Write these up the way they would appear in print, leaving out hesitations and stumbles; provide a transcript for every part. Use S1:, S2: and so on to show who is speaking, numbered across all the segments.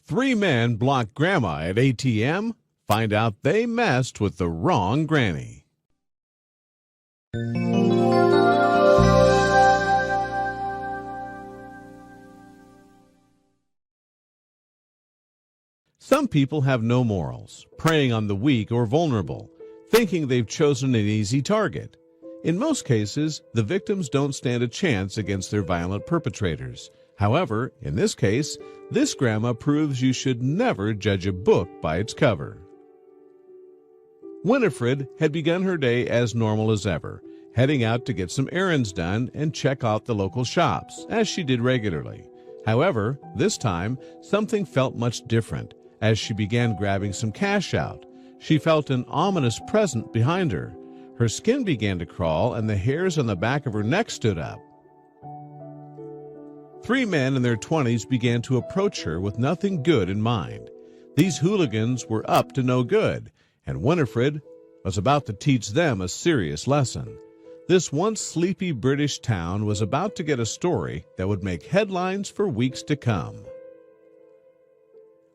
S1: Three men block Grandma at ATM. Find out they messed with the wrong granny. Some people have no morals, preying on the weak or vulnerable, thinking they've chosen an easy target. In most cases, the victims don't stand a chance against their violent perpetrators. However, in this case, this grandma proves you should never judge a book by its cover. Winifred had begun her day as normal as ever, heading out to get some errands done and check out the local shops, as she did regularly. However, this time, something felt much different. As she began grabbing some cash out, she felt an ominous presence behind her. Her skin began to crawl and the hairs on the back of her neck stood up. Three men in their 20s began to approach her with nothing good in mind. These hooligans were up to no good, and Winifred was about to teach them a serious lesson. This once sleepy British town was about to get a story that would make headlines for weeks to come.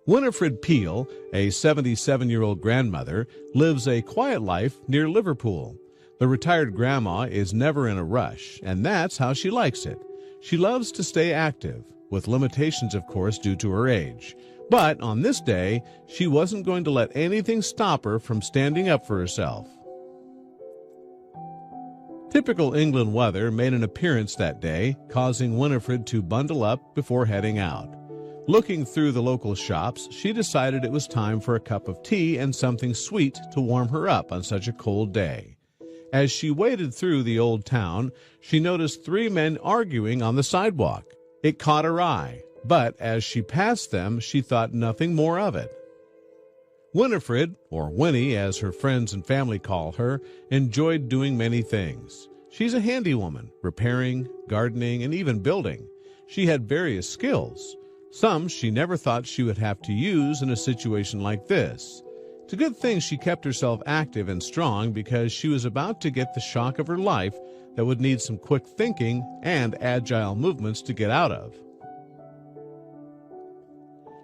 S1: Winifred Peel, a 77-year-old grandmother, lives a quiet life near Liverpool. The retired grandma is never in a rush, and that's how she likes it. She loves to stay active, with limitations, of course, due to her age. But on this day, she wasn't going to let anything stop her from standing up for herself. Typical England weather made an appearance that day, causing Winifred to bundle up before heading out. Looking through the local shops, she decided it was time for a cup of tea and something sweet to warm her up on such a cold day. As she waded through the old town, she noticed three men arguing on the sidewalk. It caught her eye, but as she passed them, she thought nothing more of it. Winifred, or Winnie as her friends and family call her, enjoyed doing many things. She's a handy woman, repairing, gardening, and even building. She had various skills. Some she never thought she would have to use in a situation like this. It's a good thing she kept herself active and strong because she was about to get the shock of her life that would need some quick thinking and agile movements to get out of.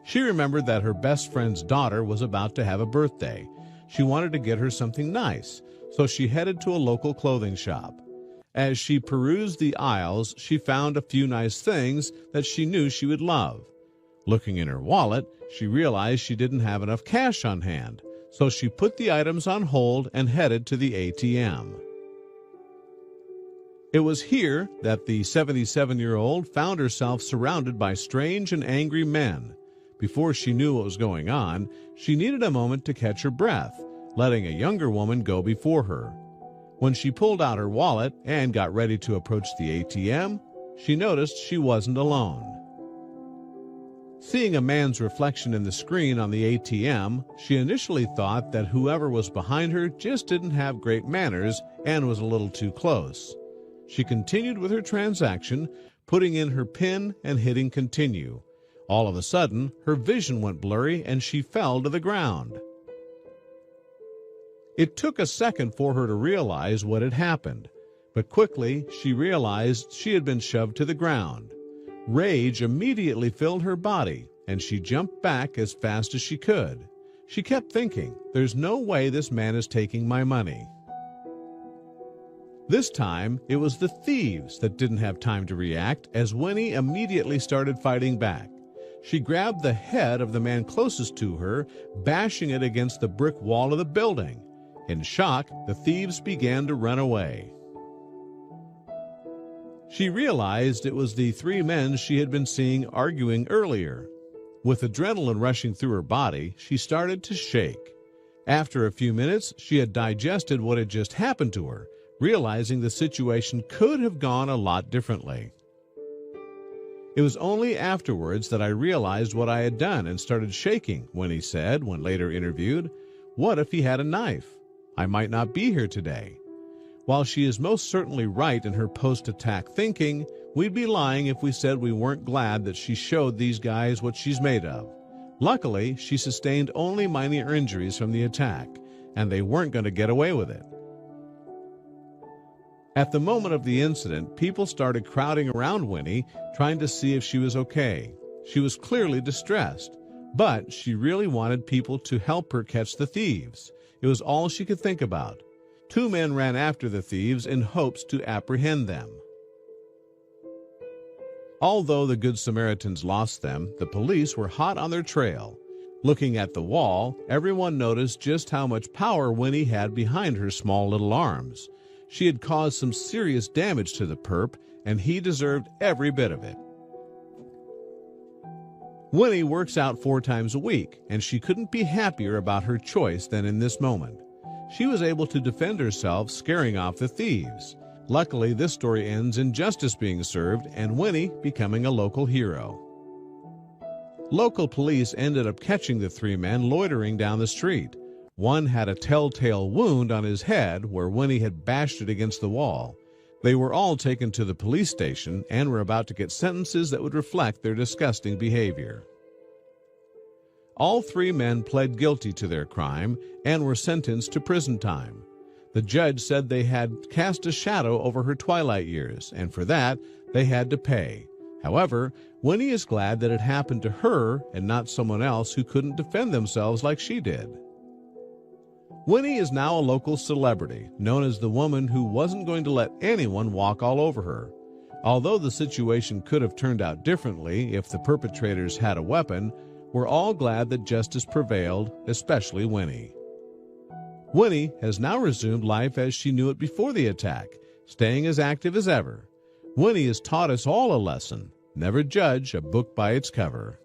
S1: She remembered that her best friend's daughter was about to have a birthday. She wanted to get her something nice, so she headed to a local clothing shop. As she perused the aisles, she found a few nice things that she knew she would love. Looking in her wallet, she realized she didn't have enough cash on hand, so she put the items on hold and headed to the ATM. It was here that the 77-year-old found herself surrounded by strange and angry men. Before she knew what was going on, she needed a moment to catch her breath, letting a younger woman go before her. When she pulled out her wallet and got ready to approach the ATM, she noticed she wasn't alone. Seeing a man's reflection in the screen on the ATM, she initially thought that whoever was behind her just didn't have great manners and was a little too close. She continued with her transaction, putting in her PIN and hitting continue. All of a sudden, her vision went blurry and she fell to the ground. It took a second for her to realize what had happened, but quickly she realized she had been shoved to the ground. Rage immediately filled her body, and she jumped back as fast as she could. She kept thinking, there's no way this man is taking my money. This time, it was the thieves that didn't have time to react, as Winnie immediately started fighting back. She grabbed the head of the man closest to her, bashing it against the brick wall of the building. In shock, the thieves began to run away. She realized it was the three men she had been seeing arguing earlier. With adrenaline rushing through her body, she started to shake. After a few minutes, she had digested what had just happened to her, realizing the situation could have gone a lot differently. It was only afterwards that I realized what I had done and started shaking, Winnie said when later interviewed. What if he had a knife? I might not be here today. While she is most certainly right in her post-attack thinking, we'd be lying if we said we weren't glad that she showed these guys what she's made of. Luckily, she sustained only minor injuries from the attack, and they weren't going to get away with it. At the moment of the incident, people started crowding around Winnie, trying to see if she was okay. She was clearly distressed. But she really wanted people to help her catch the thieves. It was all she could think about. 2 men ran after the thieves in hopes to apprehend them. Although the Good Samaritans lost them, the police were hot on their trail. Looking at the wall, everyone noticed just how much power Winnie had behind her small little arms. She had caused some serious damage to the perp, and he deserved every bit of it. Winnie works out 4 times a week, and she couldn't be happier about her choice than in this moment. She was able to defend herself, scaring off the thieves. Luckily, this story ends in justice being served and Winnie becoming a local hero. Local police ended up catching the 3 men loitering down the street. One had a telltale wound on his head where Winnie had bashed it against the wall. They were all taken to the police station and were about to get sentences that would reflect their disgusting behavior. All 3 men pled guilty to their crime and were sentenced to prison time. The judge said they had cast a shadow over her twilight years, and for that, they had to pay. However, Winnie is glad that it happened to her and not someone else who couldn't defend themselves like she did. Winnie is now a local celebrity, known as the woman who wasn't going to let anyone walk all over her. Although the situation could have turned out differently if the perpetrators had a weapon, we're all glad that justice prevailed, especially Winnie. Winnie has now resumed life as she knew it before the attack, staying as active as ever. Winnie has taught us all a lesson: never judge a book by its cover.